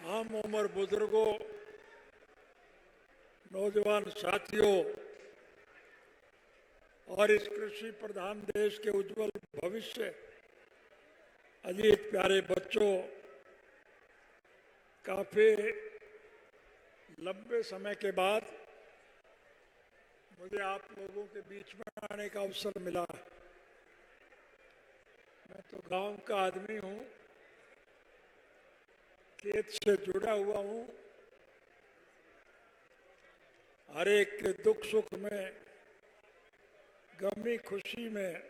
आम उम्र बुजुर्गों, नौजवान साथियों और इस कृषि प्रधान देश के उज्जवल भविष्य अजीत प्यारे बच्चों, काफी लंबे समय के बाद मुझे आप लोगों के बीच में आने का अवसर मिला। मैं तो गांव का आदमी हूं, खेत से जुड़ा हुआ हूं, हर एक के दुख सुख में, गमी खुशी में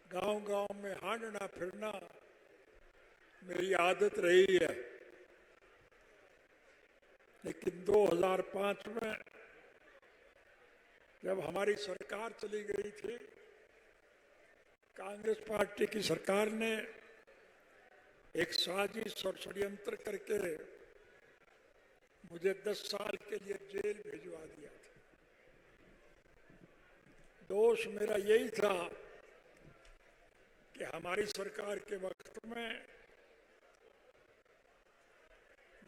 गांव-गांव में हांडना फिरना मेरी आदत रही है। लेकिन 2005 में जब हमारी सरकार चली गई थी, कांग्रेस पार्टी की सरकार ने एक साजिश और षड्यंत्र करके मुझे 10 साल के लिए जेल भिजवा दिया था। दोष मेरा यही था कि हमारी सरकार के वक्त में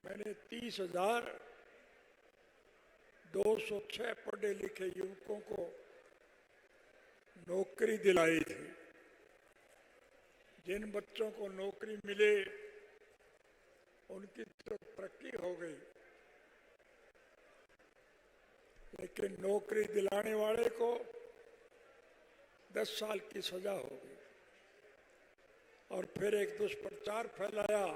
मैंने 30,206 पढ़े लिखे युवकों को नौकरी दिलाई थी। जिन बच्चों को नौकरी मिले उनकी तो तरक्की हो गई, लेकिन नौकरी दिलाने वाले को 10 साल की सजा हो गई। और फिर एक दुष्प्रचार फैलाया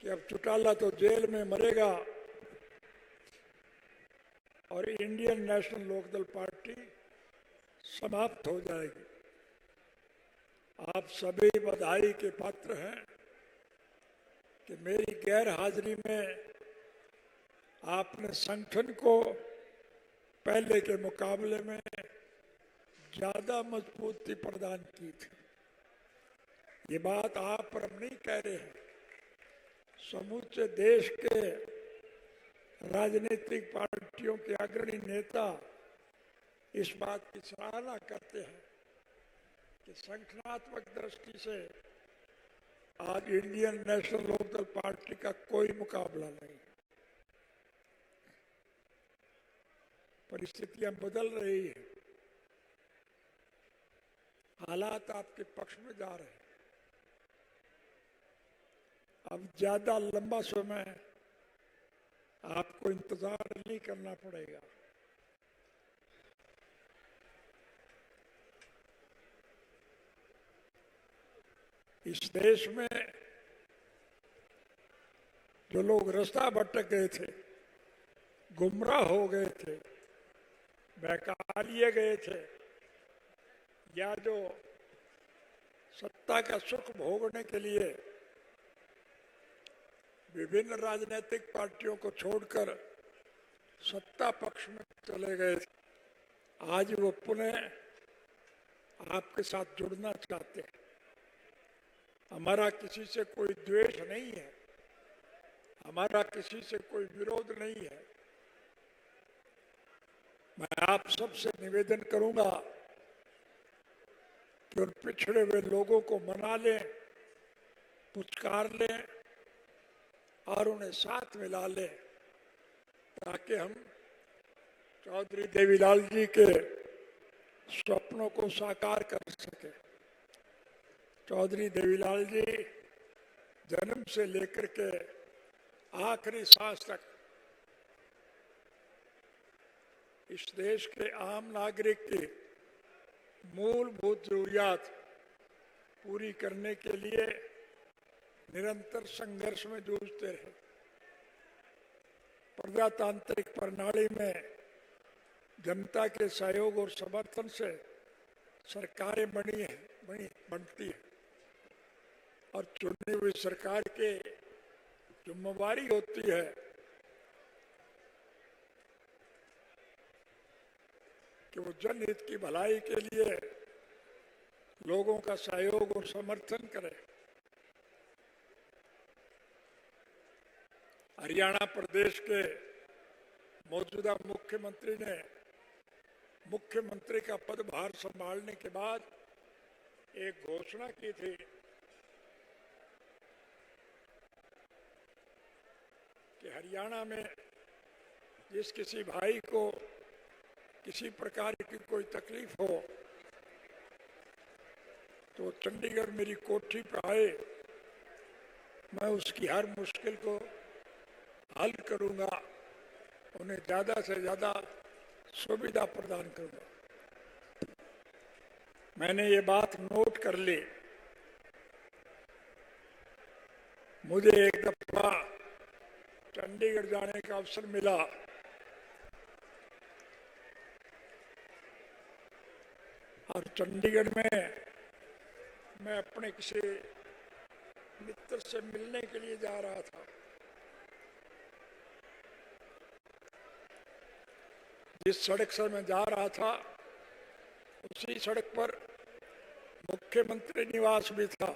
कि अब चौटाला तो जेल में मरेगा और इंडियन नेशनल लोकदल पार्टी समाप्त हो जाएगी। आप सभी बधाई के पात्र हैं कि मेरी गैर हाजिरी में आपने संगठन को पहले के मुकाबले में ज्यादा मजबूती प्रदान की थी। ये बात आप पर हम नहीं कह रहे हैं, समूचे देश के राजनीतिक पार्टियों के अग्रणी नेता इस बात की सराहना करते हैं कि संगठनात्मक दृष्टि से आज इंडियन नेशनल लोकदल पार्टी का कोई मुकाबला नहीं। परिस्थितियां बदल रही है, हालात आपके पक्ष में जा रहे हैं। अब ज्यादा लंबा समय आपको इंतजार नहीं करना पड़ेगा। इस देश में जो लोग रास्ता भटक गए थे, गुमराह हो गए थे, बहका लिए गए थे, या जो सत्ता का सुख भोगने के लिए विभिन्न राजनीतिक पार्टियों को छोड़कर सत्ता पक्ष में चले गए थे, आज वो पुनः आपके साथ जुड़ना चाहते हैं। हमारा किसी से कोई द्वेष नहीं है, हमारा किसी से कोई विरोध नहीं है। मैं आप सबसे निवेदन करूंगा कि उन पिछड़े हुए लोगों को मना लें, पुचकार लें और उन्हें साथ मिला लें, ताकि हम चौधरी देवीलाल जी के स्वप्नों को साकार कर सके। चौधरी देवीलाल जी जन्म से लेकर के आखिरी सांस तक इस देश के आम नागरिक की मूलभूत जरूरियात पूरी करने के लिए निरंतर संघर्ष में जूझते रहे। प्रजातांत्रिक प्रणाली में जनता के सहयोग और समर्थन से सरकारें बनती है और चुनी हुई सरकार की जिम्मेवारी होती है कि वो जनहित की भलाई के लिए लोगों का सहयोग और समर्थन करे। हरियाणा प्रदेश के मौजूदा मुख्यमंत्री ने मुख्यमंत्री का पदभार संभालने के बाद एक घोषणा की थी कि हरियाणा में जिस किसी भाई को किसी प्रकार की कोई तकलीफ हो तो चंडीगढ़ मेरी कोठी पर आए, मैं उसकी हर मुश्किल को हल करूंगा, उन्हें ज़्यादा से ज़्यादा सुविधा प्रदान करूंगा। मैंने ये बात नोट कर ली। मुझे एक दफा चंडीगढ़ जाने का अवसर मिला। और चंडीगढ़ में मैं अपने किसी मित्र से मिलने के लिए जा रहा था। जिस सड़क से मैं जा रहा था उसी सड़क पर मुख्यमंत्री निवास भी था।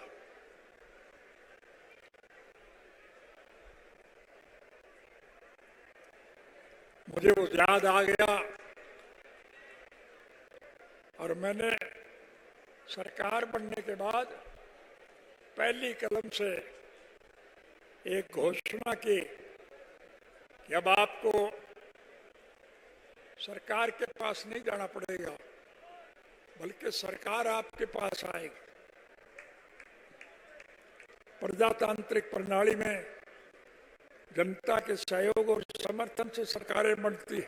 मुझे वो याद आ गया और मैंने सरकार बनने के बाद पहली कदम से एक घोषणा की कि अब आपको सरकार के पास नहीं जाना पड़ेगा, बल्कि सरकार आपके पास आएगी। प्रजातांत्रिक प्रणाली में जनता के सहयोग और समर्थन से सरकारें बनती है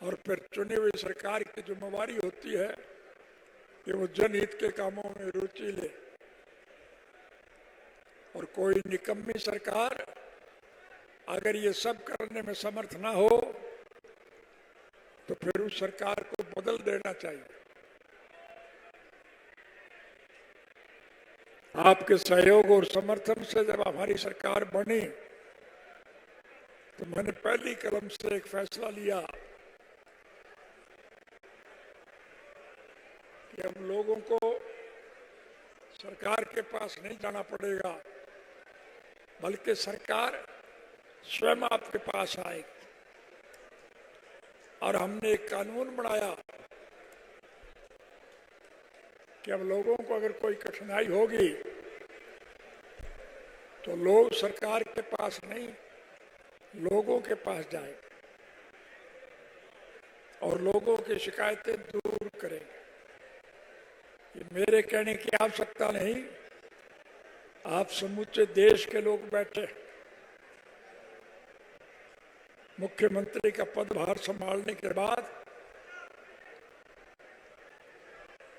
और फिर चुनी हुई सरकार की जिम्मेवारी होती है कि वो जनहित के कामों में रुचि ले। और कोई निकम्मी सरकार अगर ये सब करने में समर्थ ना हो तो फिर उस सरकार को बदल देना चाहिए। आपके सहयोग और समर्थन से जब हमारी सरकार बनी तो मैंने पहली कदम से एक फैसला लिया कि हम लोगों को सरकार के पास नहीं जाना पड़ेगा, बल्कि सरकार स्वयं आपके पास आएगी। और हमने एक कानून बनाया कि अब लोगों को अगर कोई कठिनाई होगी तो लोग सरकार के पास नहीं, लोगों के पास जाए और लोगों की शिकायतें दूर करेंगे। ये मेरे कहने की आवश्यकता नहीं, आप समूचे देश के लोग बैठे। मुख्यमंत्री का पदभार संभालने के बाद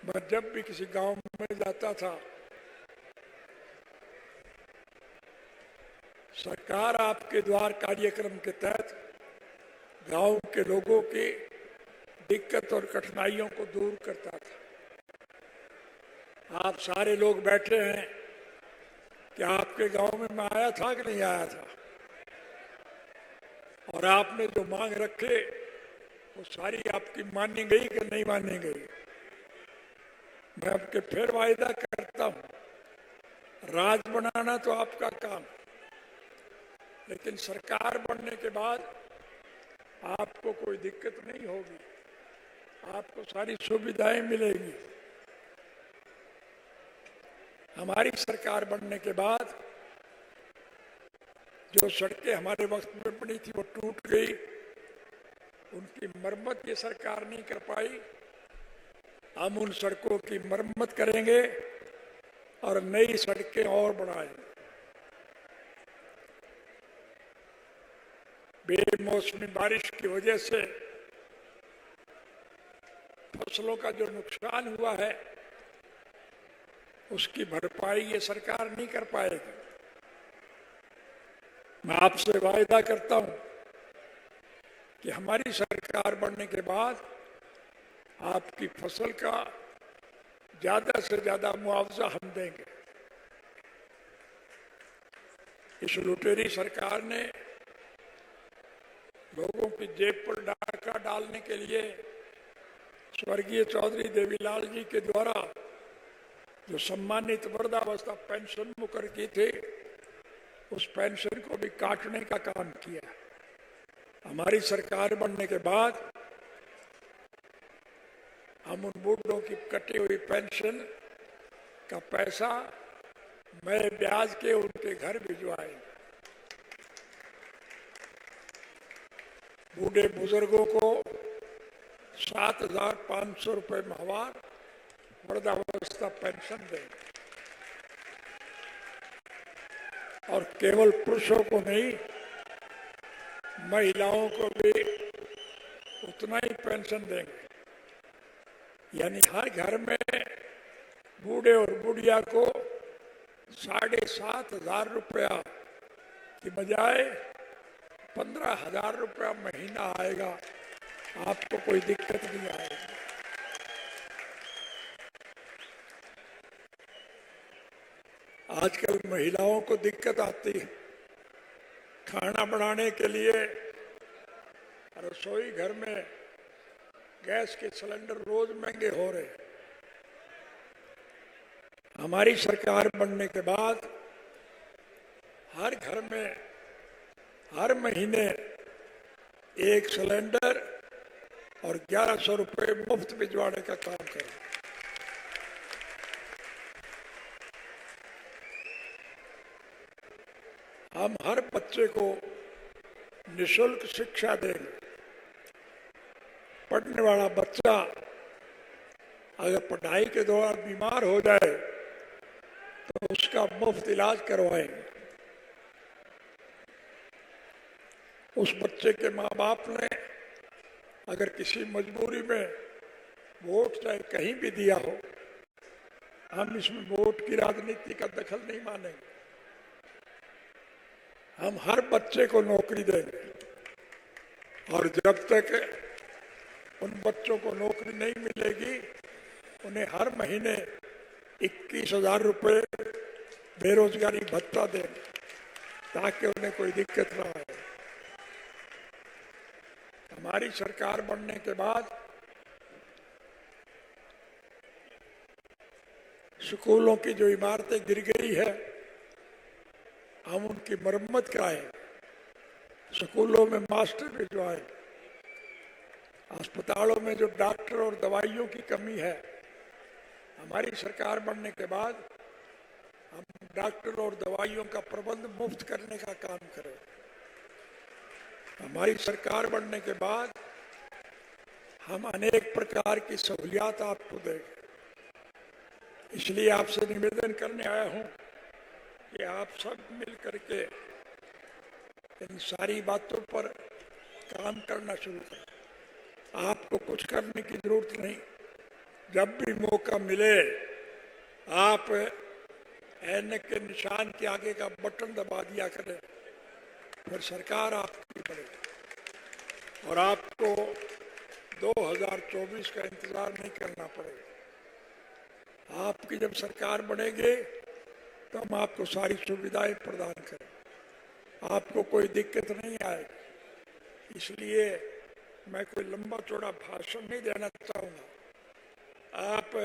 मैं जब भी किसी गांव में जाता था, सरकार आपके द्वार कार्यक्रम के तहत गांव के लोगों की दिक्कत और कठिनाइयों को दूर करता था। आप सारे लोग बैठे हैं कि आपके गांव में मैं आया था कि नहीं आया था, और आपने जो मांग रखे वो सारी आपकी मानी गई कि नहीं मानी गई। मैं आपके फिर वायदा करता हूं, राज बनाना तो आपका काम, लेकिन सरकार बनने के बाद आपको कोई दिक्कत नहीं होगी, आपको सारी सुविधाएं मिलेंगी। हमारी सरकार बनने के बाद जो सड़कें हमारे वक्त में बनी थी वो टूट गई, उनकी मरम्मत ये सरकार नहीं कर पाई। हम उन सड़कों की मरम्मत करेंगे और नई सड़कें और बनाएंगे। बेमौसमी बारिश की वजह से फसलों का जो नुकसान हुआ है उसकी भरपाई ये सरकार नहीं कर पाएगी। मैं आपसे वायदा करता हूं कि हमारी सरकार बनने के बाद आपकी फसल का ज्यादा से ज्यादा मुआवजा हम देंगे। इस लुटेरी सरकार ने लोगों की जेब पर डाका डालने के लिए स्वर्गीय चौधरी देवीलाल जी के द्वारा जो सम्मानित वृद्धावस्था पेंशन मुकर की थी, उस पेंशन को भी काटने का काम किया। हमारी सरकार बनने के बाद हम उन बूढ़ों की कटी हुई पेंशन का पैसा मैं ब्याज के उनके घर भिजवाएंगे। बूढ़े बुजुर्गों को 7,500 रुपये माहवार वृद्धावस्था पेंशन देंगे। और केवल पुरुषों को नहीं, महिलाओं को भी उतना ही पेंशन देंगे। यानी हर घर में बूढ़े और बुढ़िया को 7,500 रुपया की बजाय 15,000 रुपया महीना आएगा। आपको कोई दिक्कत नहीं आएगी। आजकल महिलाओं को दिक्कत आती है खाना बनाने के लिए। रसोई घर में गैस के सिलेंडर रोज महंगे हो रहे हैं। हमारी सरकार बनने के बाद हर घर में हर महीने एक सिलेंडर और 1100 रुपये मुफ्त भिजवाने का काम करें। हम हर बच्चे को निःशुल्क शिक्षा देंगे। पढ़ने वाला बच्चा अगर पढ़ाई के दौरान बीमार हो जाए तो उसका मुफ्त इलाज करवाएंगे। उस बच्चे के माँ बाप ने अगर किसी मजबूरी में वोट चाहे कहीं भी दिया हो, हम इसमें वोट की राजनीति का दखल नहीं मानेंगे। हम हर बच्चे को नौकरी देंगे और जब तक उन बच्चों को नौकरी नहीं मिलेगी उन्हें हर महीने 21,000 रुपये बेरोजगारी भत्ता देंगे ताकि उन्हें कोई दिक्कत ना आए। हमारी सरकार बनने के बाद स्कूलों की जो इमारतें गिर गई है हम उनकी मरम्मत कराएं, स्कूलों में मास्टर भिजवाएं, अस्पतालों में जो डॉक्टर और दवाइयों की कमी है हमारी सरकार बनने के बाद हम डॉक्टर और दवाइयों का प्रबंध मुफ्त करने का काम करें। हमारी सरकार बनने के बाद हम अनेक प्रकार की सहूलियात आपको देंगे। इसलिए आपसे निवेदन करने आया हूं कि आप सब मिल करके इन सारी बातों पर काम करना शुरू करें। आपको कुछ करने की जरूरत नहीं। जब भी मौका मिले आप ऐनक के निशान के आगे का बटन दबा दिया करें, फिर सरकार आपकी बनेगी और आपको 2024 का इंतजार नहीं करना पड़ेगा। आपकी जब सरकार बनेगी तो हम आपको सारी सुविधाएं प्रदान करें, आपको कोई दिक्कत नहीं आएगी। इसलिए मैं कोई लंबा चौड़ा भाषण नहीं देना चाहूँगा। आप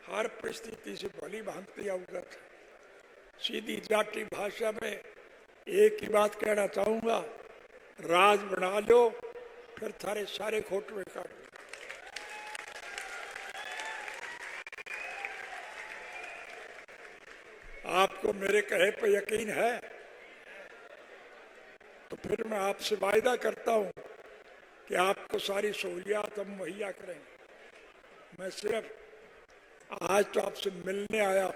हर परिस्थिति से भली भांति अवगत हैं। सीधी जाटी भाषा में एक ही बात कहना चाहूँगा, राज बना लो फिर थारे सारे खोटवे काट लो। आपको मेरे कहे पर यकीन है तो फिर मैं आपसे वायदा करता हूं कि आपको सारी सहूलियात हम मुहैया करेंगे। मैं सिर्फ आज तो आपसे मिलने आया,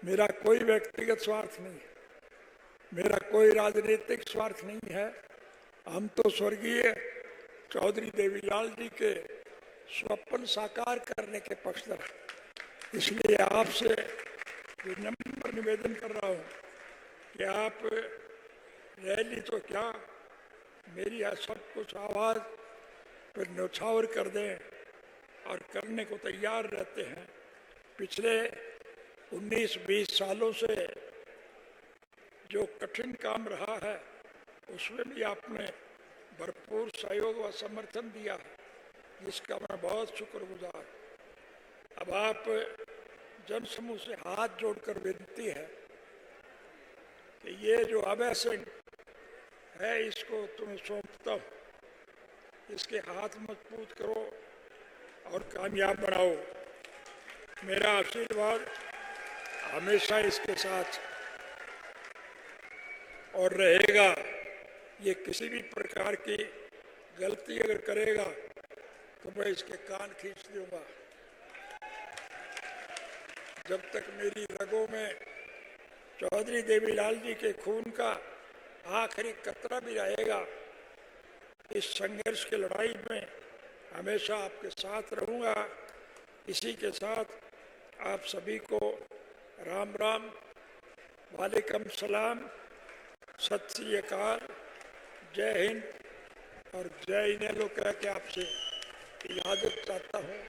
मेरा कोई व्यक्तिगत स्वार्थ नहीं है, मेरा कोई राजनीतिक स्वार्थ नहीं है। हम तो स्वर्गीय चौधरी देवीलाल जी के स्वप्न साकार करने के पक्षधर हैं। इसलिए आपसे विनम्र निवेदन कर रहा हूं कि आप रैली तो क्या मेरी सब कुछ आवाज पर न्यौछावर कर दें और करने को तैयार रहते हैं। पिछले 19-20 सालों से जो कठिन काम रहा है उसमें भी आपने भरपूर सहयोग व समर्थन दिया है, जिसका मैं बहुत शुक्रगुजार। अब आप जन समूह से हाथ जोड़कर विनती है कि ये जो अभय सिंह है इसको तुम्हें सौंपता हूं, इसके हाथ मजबूत करो और कामयाब बनाओ। मेरा आशीर्वाद हमेशा इसके साथ और रहेगा। ये किसी भी प्रकार की गलती अगर करेगा तो मैं इसके कान खींच दूंगा। जब तक मेरी रगों में चौधरी देवीलाल जी के खून का आखिरी कतरा भी रहेगा, इस संघर्ष की लड़ाई में हमेशा आपके साथ रहूंगा। इसी के साथ आप सभी को राम राम, वालेकुम सलाम, सत श्री अकाल, जय हिंद और जय इनेलो कह के आपसे इजाजत चाहता हूँ।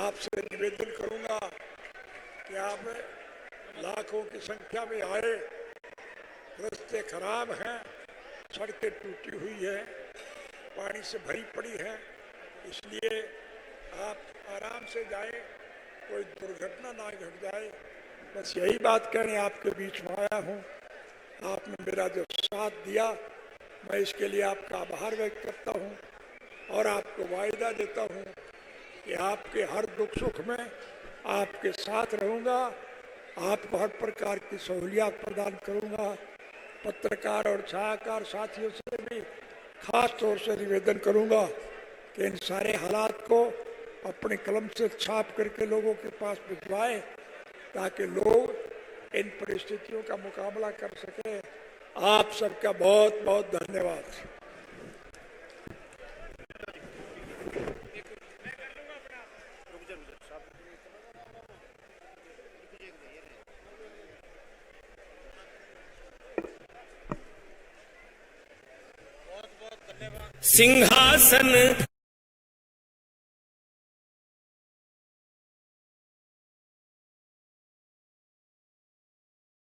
आपसे निवेदन करूँगा कि आप लाखों की संख्या में आए। रास्ते खराब हैं, सड़कें टूटी हुई है, पानी से भरी पड़ी है, इसलिए आप आराम से जाएं, कोई दुर्घटना ना घट जाए। बस यही बात कहने आपके बीच में आया हूँ। आपने मेरा जो साथ दिया, मैं इसके लिए आपका आभार व्यक्त करता हूँ और आपको वायदा देता हूँ कि आपके हर दुख सुख में आपके साथ रहूँगा, आपको हर प्रकार की सहूलियत प्रदान करूँगा। पत्रकार और छायाकार साथियों से भी खास तौर से निवेदन करूँगा कि इन सारे हालात को अपने कलम से छाप करके लोगों के पास भिजवाएं, ताकि लोग इन परिस्थितियों का मुकाबला कर सके। आप सबका बहुत बहुत धन्यवाद। सिंहासन